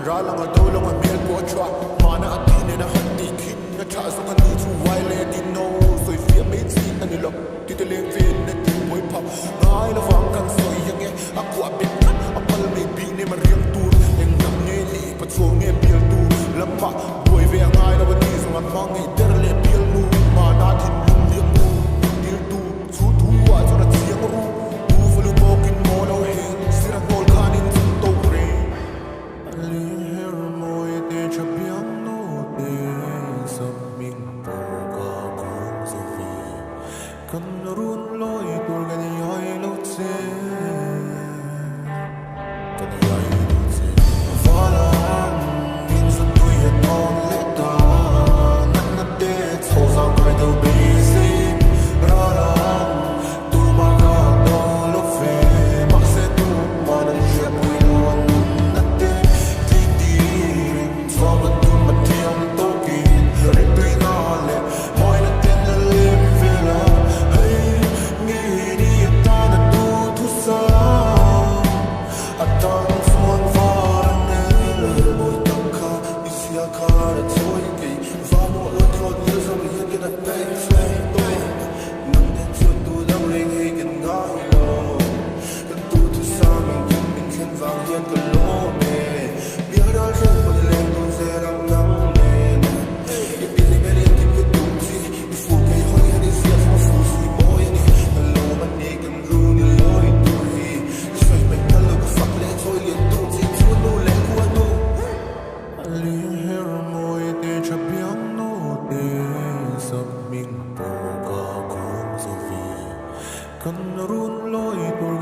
Ralang adaw lang ang mil ko atwa Mana at di na hati kin Nga chasong ang nutu Wile di no So if you made seat na nila Titiling fin na di boy pop Ngay na fang kan so yang eh Ako abit na Apal may bing ni mariyang tur Yang nam ngay lipat so ngay bil tu Lampa boy ve ang ngay na wadi So nga mangi derle bil nu Mana tin lung liang nu Dil tu Su tuwa so na tiyang ru Ufulu bokin mo lau heng Sirang ngol kanin sa to re Kan run loi tur gan yai lo tse Kan yai lo tse Valang Min sa tui et on le ta Nan na te So sang kai do bisi Ralang Tu ma ka do lo fe Mak se tu ma nan she pui lo an na te Ti ti So ma tu ma tiam to kin Rik tui na le Moi na ten na lim vela Kan run loi tur